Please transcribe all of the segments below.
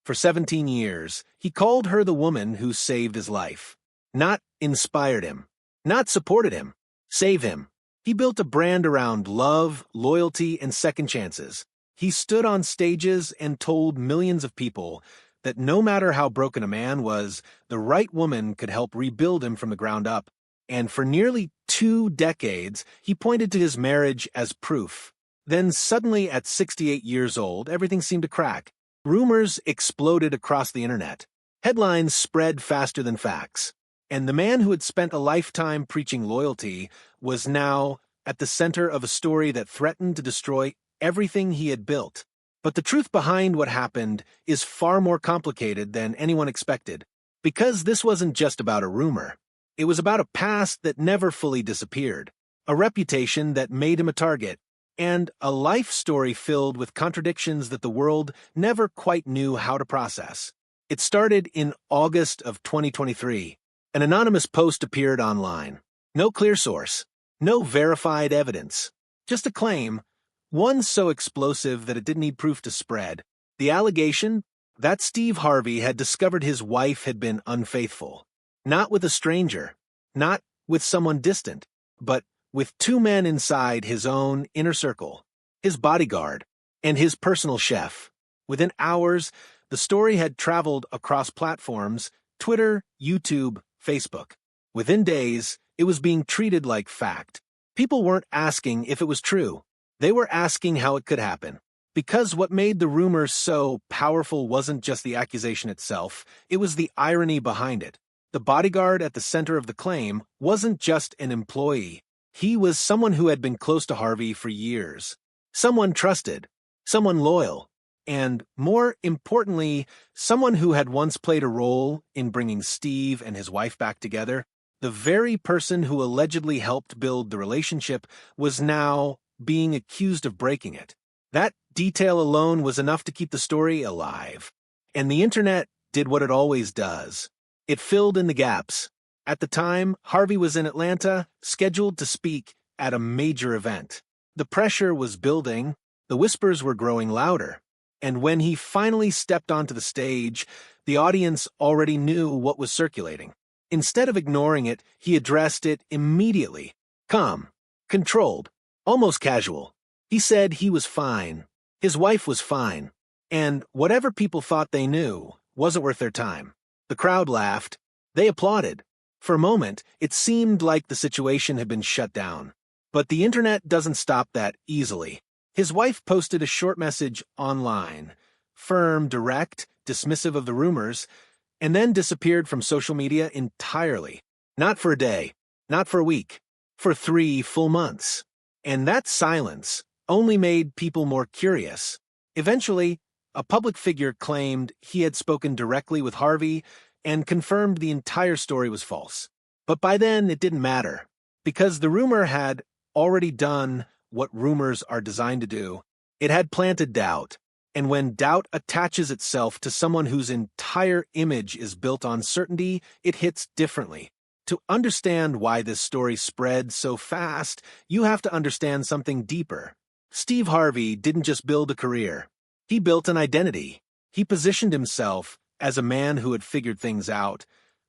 For 17 years, he called her the woman who saved his life. Not inspired him, not supported him, save him. He built a brand around love, loyalty, and second chances. He stood on stages and told millions of people that no matter how broken a man was, the right woman could help rebuild him from the ground up. And for nearly 2 decades, he pointed to his marriage as proof. Then suddenly, at 68 years old, everything seemed to crack. Rumors exploded across the internet. Headlines spread faster than facts. And the man who had spent a lifetime preaching loyalty was now at the center of a story that threatened to destroy everything he had built. But the truth behind what happened is far more complicated than anyone expected. Because this wasn't just about a rumor. It was about a past that never fully disappeared, a reputation that made him a target, and a life story filled with contradictions that the world never quite knew how to process. It started in August of 2023. An anonymous post appeared online. No clear source, no verified evidence, just a claim, one so explosive that it didn't need proof to spread. The allegation that Steve Harvey had discovered his wife had been unfaithful. Not with a stranger, not with someone distant, but with 2 men inside his own inner circle, his bodyguard, and his personal chef. Within hours, the story had traveled across platforms: Twitter, YouTube, Facebook. Within days, it was being treated like fact. People weren't asking if it was true. They were asking how it could happen. Because what made the rumor so powerful wasn't just the accusation itself, it was the irony behind it. The bodyguard at the center of the claim wasn't just an employee. He was someone who had been close to Harvey for years. Someone trusted, someone loyal, and, more importantly, someone who had once played a role in bringing Steve and his wife back together. The very person who allegedly helped build the relationship was now being accused of breaking it. That detail alone was enough to keep the story alive. And the internet did what it always does. It filled in the gaps. At the time, Harvey was in Atlanta, scheduled to speak at a major event. The pressure was building, the whispers were growing louder, and when he finally stepped onto the stage, the audience already knew what was circulating. Instead of ignoring it, he addressed it immediately. Calm, controlled, almost casual. He said he was fine, his wife was fine, and whatever people thought they knew wasn't worth their time. The crowd laughed. They applauded. For a moment, it seemed like the situation had been shut down. But the internet doesn't stop that easily. His wife posted a short message online, firm, direct, dismissive of the rumors, and then disappeared from social media entirely. Not for a day, not for a week, for 3 full months. And that silence only made people more curious. Eventually, a public figure claimed he had spoken directly with Harvey and confirmed the entire story was false. But by then, it didn't matter, because the rumor had already done what rumors are designed to do. It had planted doubt, and when doubt attaches itself to someone whose entire image is built on certainty, it hits differently. To understand why this story spread so fast, you have to understand something deeper. Steve Harvey didn't just build a career. He built an identity. He positioned himself as a man who had figured things out,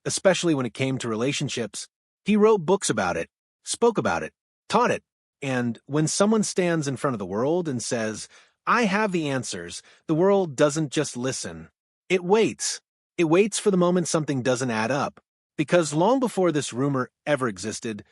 especially when it came to relationships. He wrote books about it, spoke about it, taught it, and when someone stands in front of the world and says, "I have the answers," the world doesn't just listen. It waits. It waits for the moment something doesn't add up. Because long before this rumor ever existed,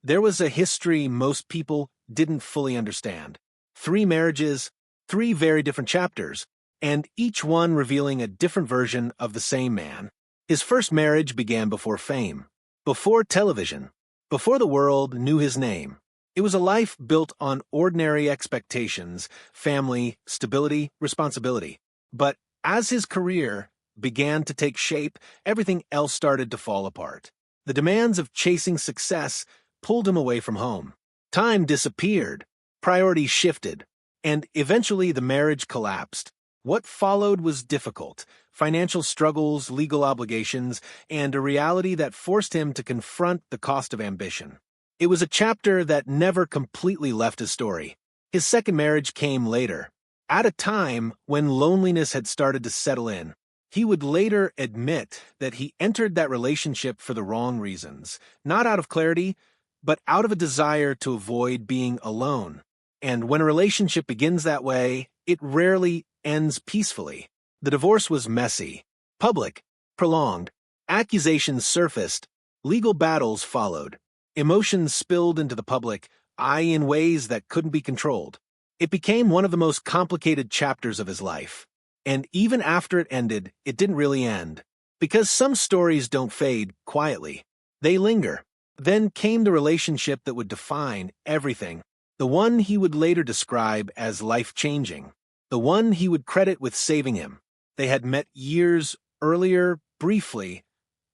there was a history most people didn't fully understand. 3 marriages, 3 very different chapters, and each one revealing a different version of the same man. His first marriage began before fame, before television, before the world knew his name. It was a life built on ordinary expectations, family, stability, responsibility. But as his career began to take shape, everything else started to fall apart. The demands of chasing success pulled him away from home. Time disappeared, priorities shifted, and eventually the marriage collapsed. What followed was difficult: financial struggles, legal obligations, and a reality that forced him to confront the cost of ambition. It was a chapter that never completely left his story. His second marriage came later, at a time when loneliness had started to settle in. He would later admit that he entered that relationship for the wrong reasons, not out of clarity, but out of a desire to avoid being alone. And when a relationship begins that way, it rarely ends peacefully. The divorce was messy, public, prolonged. Accusations surfaced, legal battles followed. Emotions spilled into the public eye in ways that couldn't be controlled. It became one of the most complicated chapters of his life. And even after it ended, it didn't really end. Because some stories don't fade quietly. They linger. Then came the relationship that would define everything. The one he would later describe as life-changing. The one he would credit with saving him. They had met years earlier, briefly,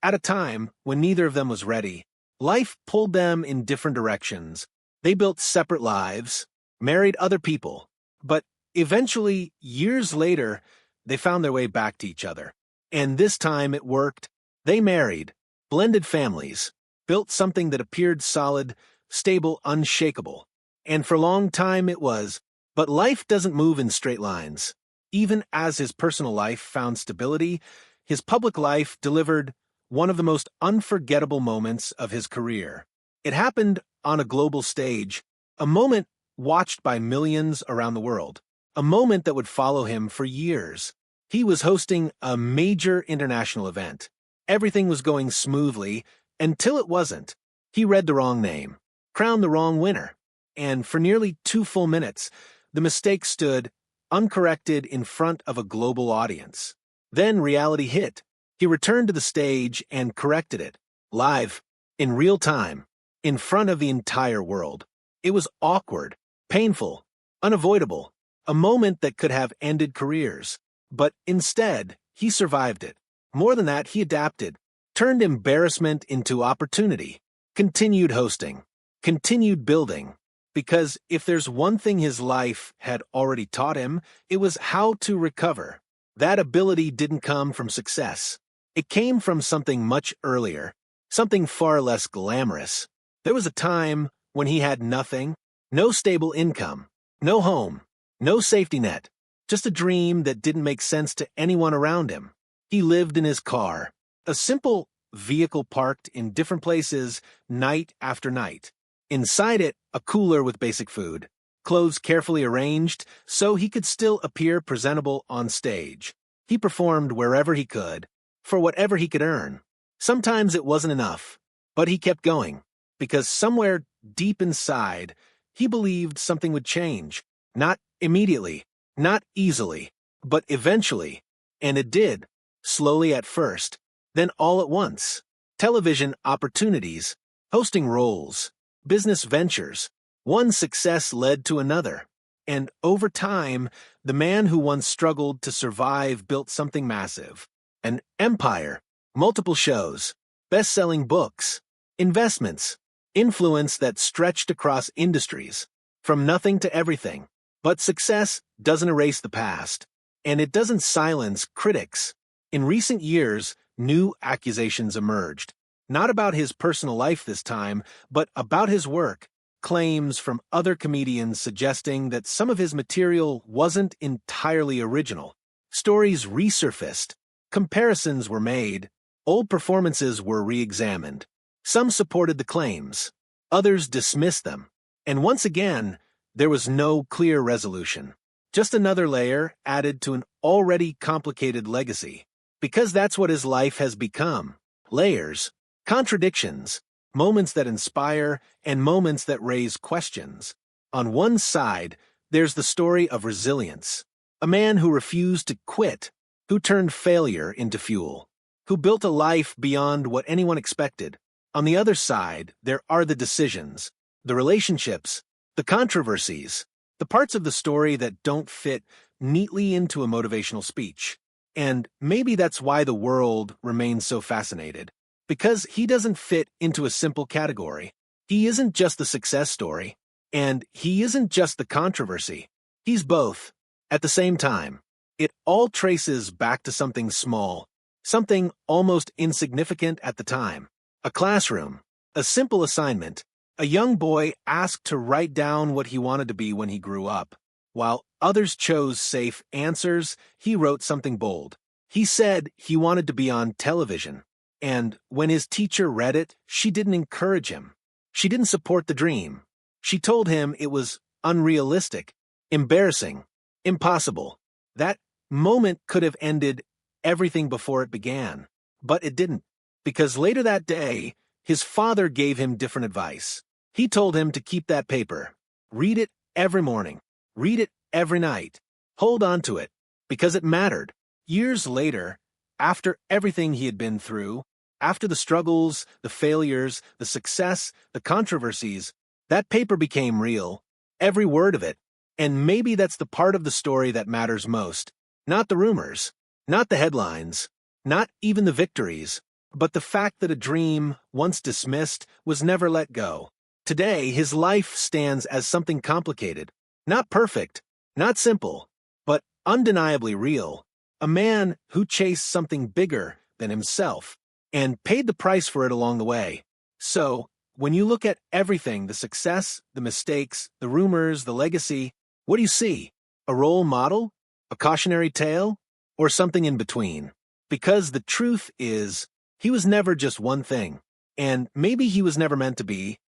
at a time when neither of them was ready. Life pulled them in different directions. They built separate lives, married other people, but eventually, years later, they found their way back to each other. And this time it worked. They married, blended families, built something that appeared solid, stable, unshakable. And for a long time it was. But life doesn't move in straight lines. Even as his personal life found stability, his public life delivered one of the most unforgettable moments of his career. It happened on a global stage, a moment watched by millions around the world, a moment that would follow him for years. He was hosting a major international event. Everything was going smoothly until it wasn't. He read the wrong name, crowned the wrong winner, and for nearly 2 full minutes, the mistake stood uncorrected in front of a global audience. Then reality hit. He returned to the stage and corrected it, live, in real time, in front of the entire world. It was awkward, painful, unavoidable, a moment that could have ended careers. But instead, he survived it. More than that, he adapted, turned embarrassment into opportunity, continued hosting, continued building. Because if there's one thing his life had already taught him, it was how to recover. That ability didn't come from success. It came from something much earlier, something far less glamorous. There was a time when he had nothing, no stable income, no home, no safety net, just a dream that didn't make sense to anyone around him. He lived in his car, a simple vehicle parked in different places night after night. Inside it, a cooler with basic food, clothes carefully arranged so he could still appear presentable on stage. He performed wherever he could, for whatever he could earn. Sometimes it wasn't enough, but he kept going, because somewhere deep inside, he believed something would change. Not immediately, not easily, but eventually. And it did, slowly at first, then all at once. Television opportunities, hosting roles, business ventures. One success led to another. And over time, the man who once struggled to survive built something massive. An empire, multiple shows, best-selling books, investments, influence that stretched across industries, from nothing to everything. But success doesn't erase the past, and it doesn't silence critics. In recent years, new accusations emerged. Not about his personal life this time, but about his work. Claims from other comedians suggesting that some of his material wasn't entirely original. Stories resurfaced. Comparisons were made. Old performances were re-examined. Some supported the claims. Others dismissed them. And once again, there was no clear resolution. Just another layer added to an already complicated legacy. Because that's what his life has become. Layers. Contradictions, moments that inspire, and moments that raise questions. On one side, there's the story of resilience. A man who refused to quit, who turned failure into fuel, who built a life beyond what anyone expected. On the other side, there are the decisions, the relationships, the controversies, the parts of the story that don't fit neatly into a motivational speech. And maybe that's why the world remains so fascinated. Because he doesn't fit into a simple category. He isn't just the success story, and he isn't just the controversy. He's both, at the same time. It all traces back to something small, something almost insignificant at the time. A classroom, a simple assignment, a young boy asked to write down what he wanted to be when he grew up. While others chose safe answers, he wrote something bold. He said he wanted to be on television, and when his teacher read it, she didn't encourage him. She didn't support the dream. She told him it was unrealistic, embarrassing, impossible. That moment could have ended everything before it began, but it didn't, because later that day, his father gave him different advice. He told him to keep that paper. Read it every morning. Read it every night. Hold on to it, because it mattered. Years later, after everything he had been through, after the struggles, the failures, the success, the controversies, that paper became real, every word of it. And maybe that's the part of the story that matters most. Not the rumors, not the headlines, not even the victories, but the fact that a dream, once dismissed, was never let go. Today, his life stands as something complicated, not perfect, not simple, but undeniably real. A man who chased something bigger than himself and paid the price for it along the way. So, when you look at everything, the success, the mistakes, the rumors, the legacy, what do you see? A role model? A cautionary tale? Or something in between? Because the truth is, he was never just one thing. And maybe he was never meant to be,